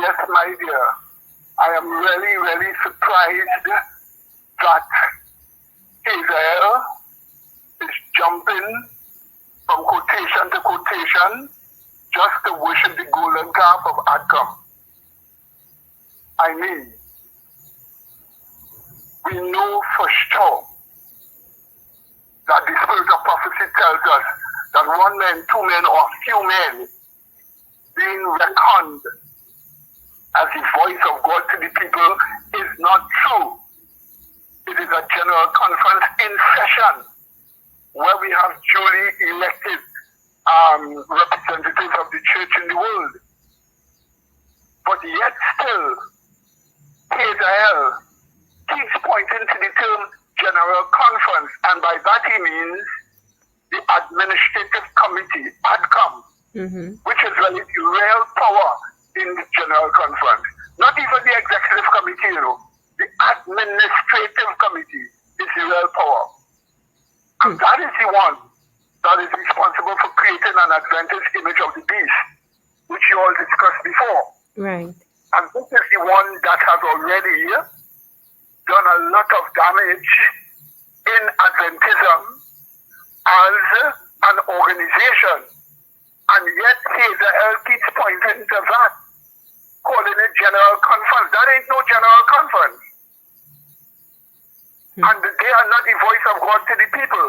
Yes, my dear. I am really, really surprised that Hazael is jumping from quotation to quotation just to worship the golden calf of ADCOM. I mean, we know for sure that the spirit of prophecy tells us that one man, two men, or few men being reckoned as the voice of God to the people is not true. It is a general conference in session where we have duly elected representatives of the church in the world. But yet still, Hazael keeps pointing to the term general conference, and by that he means the administrative committee, ADCOM, which is really the real power in the general conference. Not even the executive committee, the administrative committee is the real power. And that is the one that is responsible for creating an Adventist image of the beast, which you all discussed before. Right. And this is the one that has already done a lot of damage in Adventism as an organization. And yet Hazael keeps pointing to that, calling it general conference. That ain't no general conference. And they are not the voice of God to the people.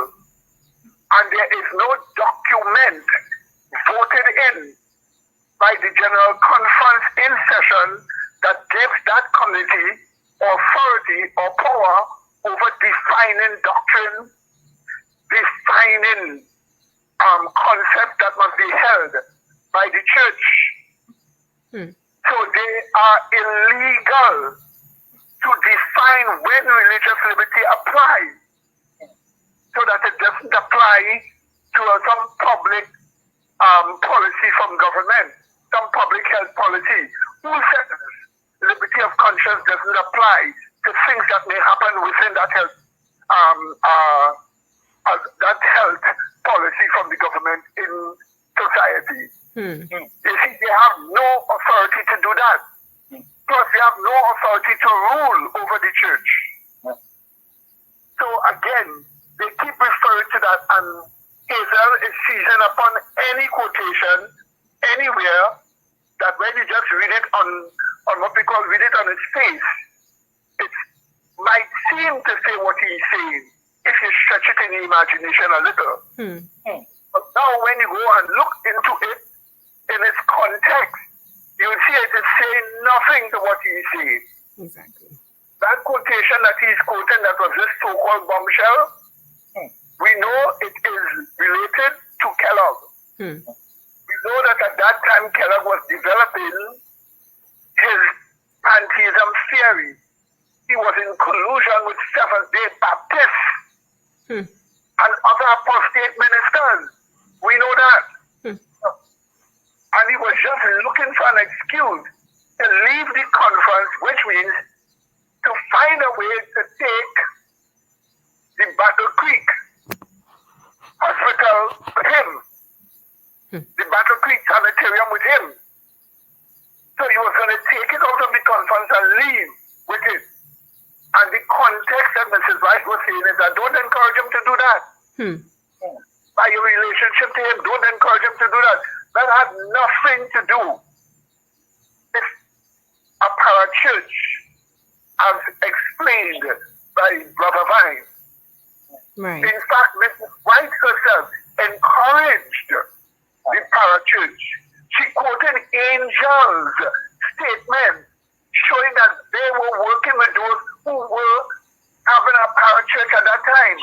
And there is no document voted in by the general conference in session that gives that committee authority or power over defining doctrine, defining concept that must be held by the church. So they are illegal to define when religious liberty applies, so that it doesn't apply to some public policy from government, some public health policy. Who says liberty of conscience doesn't apply to things that may happen within that health policy from the government in society? You see, they have no authority to do that. Plus, they have no authority to rule over the church. So again, they keep referring to that, and Hazael is seizing upon any quotation anywhere that when you just read it on what we call read it on its face, it might seem to say what he's saying if you stretch it in the imagination a little. But now when you go and look into it in its context, you will see it is saying nothing to what he's saying. Exactly. That quotation that he's quoting, that was this so-called bombshell, we know it is related to Kellogg. We know that at that time Kellogg was developing his pantheism theory. He was in collusion with Seventh-day Baptists and other apostate ministers. We know that. And he was just looking for an excuse to leave the conference, which means to find a way to take the Battle Creek hospital with him, the Battle Creek sanitarium with him. So he was going to take it out of the conference and leave with it. And the context that Mrs. Wright was saying is that don't encourage him to do that. By your relationship to him, don't encourage him to do that. That had nothing to do with a parachurch, as explained by Brother Vine. Right. In fact, Mrs. White herself encouraged the parachurch. She quoted angels' statements showing that they were working with those who were having a parachurch at that time.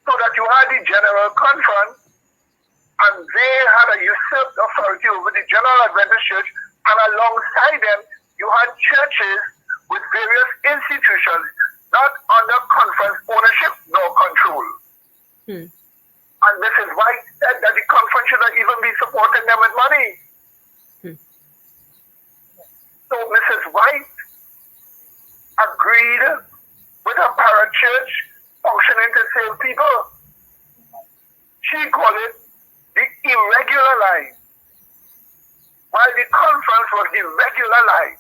So that you had the general conference, and they had a usurped authority over the General Adventist Church, and alongside them, you had churches with various institutions, not under conference ownership nor control. And Mrs. White said that the conference should not even be supporting them with money. So Mrs. White agreed with a parachurch functioning to save people. She called it the irregular line. while the conference was the regular line.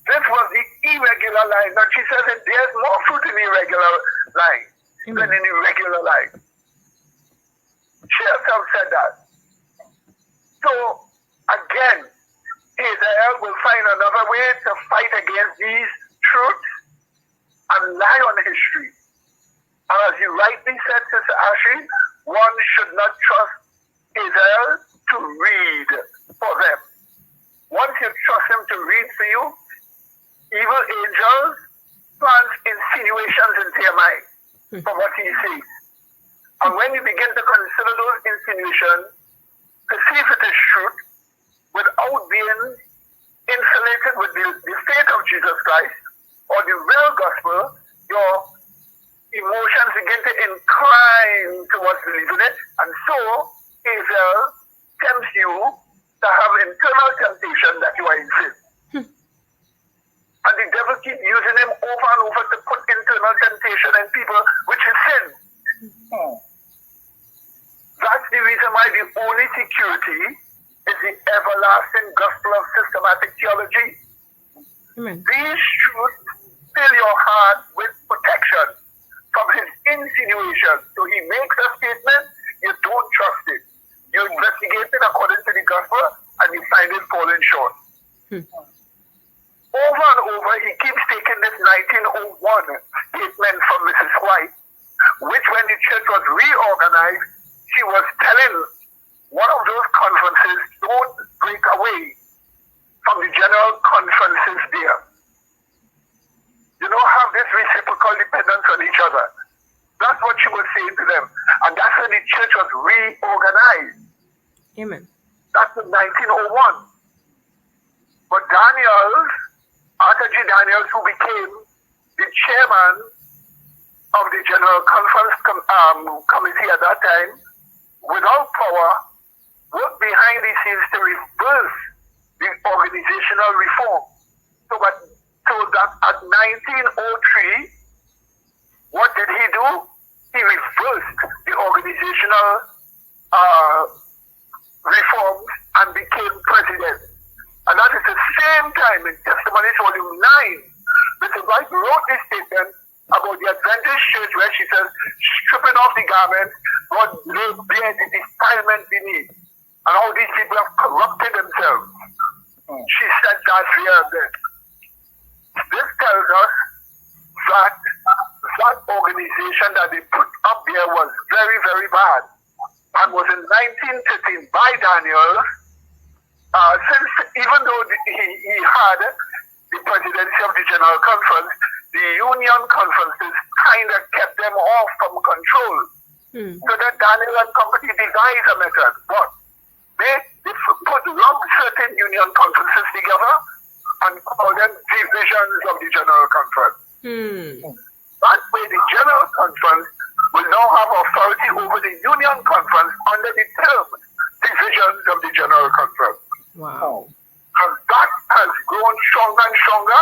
This was the irregular line. And she says that there's more fruit in the irregular line than in the regular line. She herself said that. So, again, Hazael will find another way to fight against these truths and lie on history. And as you rightly said, Sister Ashley, one should not trust Hazael to read for them. Once you trust him to read for you, evil angels plant insinuations into your mind for what he says. And when you begin to consider those insinuations, to see if it is truth, without being insulated with the faith of Jesus Christ or the real gospel, your emotions begin to incline towards believing it. And so, Hazael tempts you to have internal temptation that you are in sin. And the devil keeps using him over and over to put internal temptation in people, which is sin. That's the reason why the only security is the everlasting gospel of systematic theology. These truths fill your heart with protection from his insinuations. So he makes a statement, you don't trust it. You investigate it according to the gospel, and you find it falling short. Over and over, he keeps taking this 1901 statement from Mrs. White, which when the church was reorganized, she was telling one of those conferences, don't break away from the general conferences there. You don't have this reciprocal dependence on each other. That's what she was saying to them. And that's when the church was reorganized. Amen. That's in 1901. But Daniels, Arthur G. Daniels, who became the chairman of the General Conference Committee at that time, without power, worked behind the scenes to reverse the organizational reform. So that at 1903, what did he do? He reversed the organizational reforms and became president. And that is the same time in Testimonies Volume 9, Mr. White wrote this statement about the Adventist Church where she says, stripping off the garment, God laid bare the defilement beneath. And all these people have corrupted themselves. She said that here and then. This tells us that that organization that they put up there was very, very bad. And was in 1913 by Daniel, since even though he had the presidency of the General Conference, the union conferences kind of kept them off from control. So that Daniel and company devised a method. What? They put lump certain union conferences together and call them divisions of the General Conference. That way the General Conference will now have authority over the Union Conference under the term divisions of the General Conference. Wow. And that has grown stronger and stronger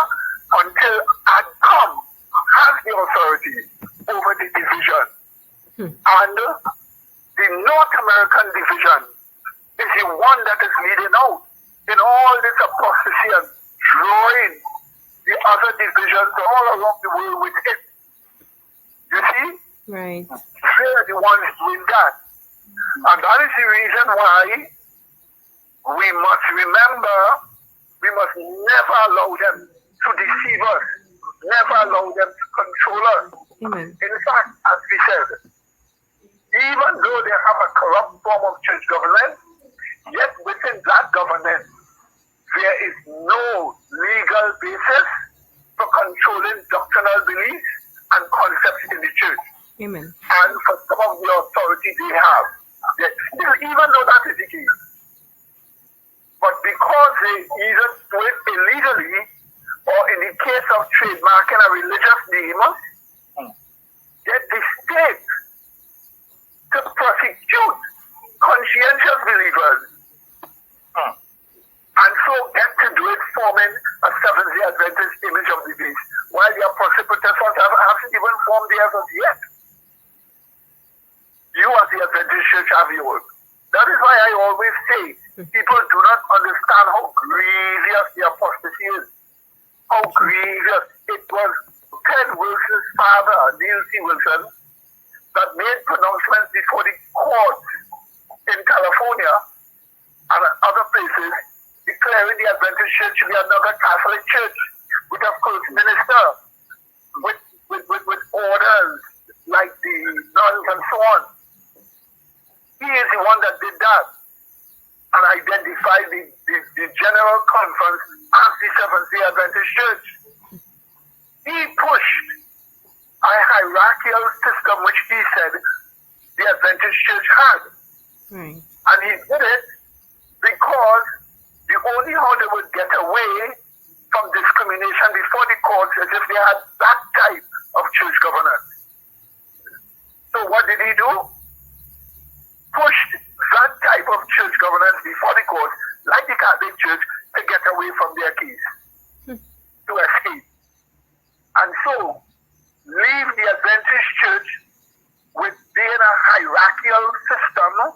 until ADCOM has the authority over the division. And the North American division is the one that is leading out in all this apostasy and drawing the other divisions all around the world with it. You see? Right. They're the ones doing that. And that is the reason why we must remember, we must never allow them to deceive us, never allow them to control us. Amen. In fact, as we said, even though they have a corrupt form of church government, yet within that government, there is no legal basis for controlling doctrinal beliefs and concepts in the church. Amen. And for some of the authority they have. Even though that is the case. But because they either do it illegally or in the case of trademarking a religious name, get the state to prosecute conscientious believers. And so get to do it forming a Seventh-day Adventist image of the beast, while the Apostle Protestants haven't even formed theirs as yet. You as the Adventist Church have yours. That is why I always say people do not understand how grievous the apostasy is. How grievous. It was Ted Wilson's father, Neil C. Wilson, that made pronouncements before the court in California and other places, declaring the Adventist Church to be another Catholic church with a first minister, with orders like the nuns and so on. He is the one that did that and identified the General Conference as the Seventh-day Adventist Church. He pushed a hierarchical system which he said the Adventist Church had. Right. And he did it because the only how they would get away from discrimination before the courts is if they had that type of church governance. So what did he do? Pushed that type of church governance before the courts, like the Catholic Church, to get away from their keys, to escape. And so, leave the Adventist Church with being a hierarchical system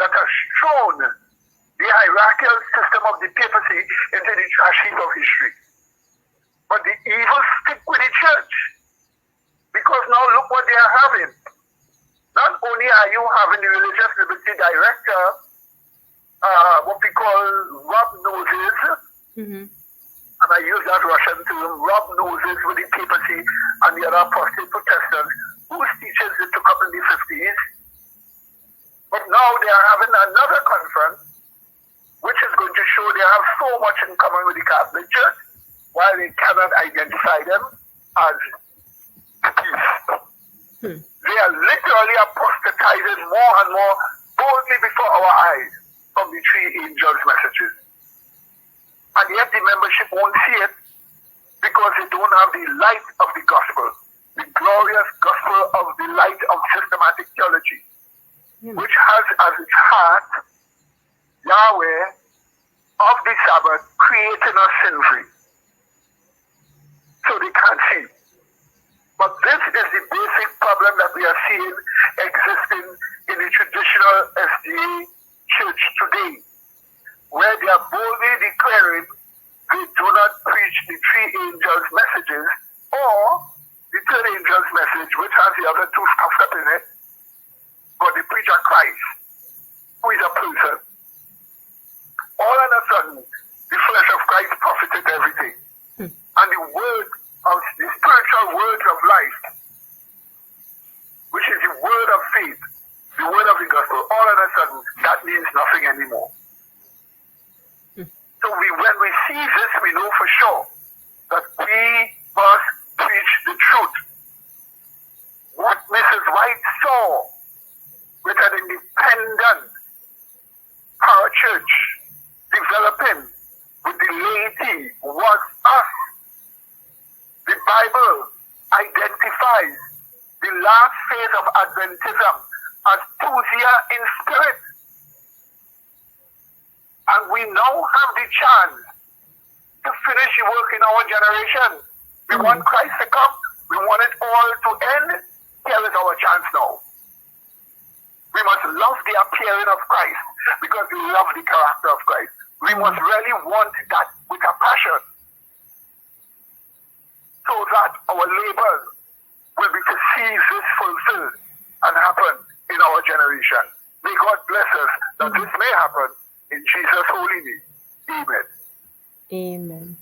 that has thrown the hierarchical system of the papacy into the trash heap of history. But the evil stick with the church, because now look what they are having. Not only are you having the religious liberty director, what we call rub noses, and I use that Russian term, rub noses with the papacy and the other apostate Protestants, whose teachings they took up in the 50s. But now they are having another conference, which is going to show they have so much in common with the Catholic Church, while they cannot identify them as thieves. They are literally apostatizing more and more boldly before our eyes from the three angels' messages. And yet the membership won't see it because they don't have the light of the gospel, the glorious gospel of the light of systematic theology, which has as its heart Yahweh of the Sabbath creating us sin-free. So they can't see. But this is the basic problem that we are seeing existing in the traditional SDA church today, where they are boldly declaring they do not preach the three angels' messages or the third angel's message, which has the other two stuffed up in it, but they preach a Christ, who is a person. All of a sudden, the flesh of Christ profited everything. And the word of the spiritual word of life, which is the word of faith, the word of the gospel, all of a sudden, that means nothing anymore. So when we see this, we know for sure that we must preach the truth. What Mrs. White saw with an independent parachurch developing with the laity was us. The Bible identifies the last phase of Adventism as Tusia in spirit. And we now have the chance to finish the work in our generation. We want Christ to come. We want it all to end. Here is our chance now. We must love the appearing of Christ because we love the character of Christ. We must really want that with a passion, so that our labors will be to see this fulfilled and happen in our generation. May God bless us that this may happen in Jesus' holy name. Amen. Amen.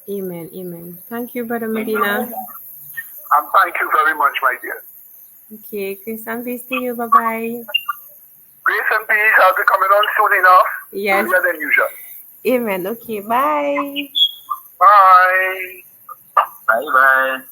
Amen. Amen. Thank you, Brother Medina. And thank you very much, my dear. Okay, grace and peace to you. Bye-bye. Grace and peace. I'll be coming on soon enough. Yes. Earlier than usual. Amen. Okay, bye. Bye. Bye-bye.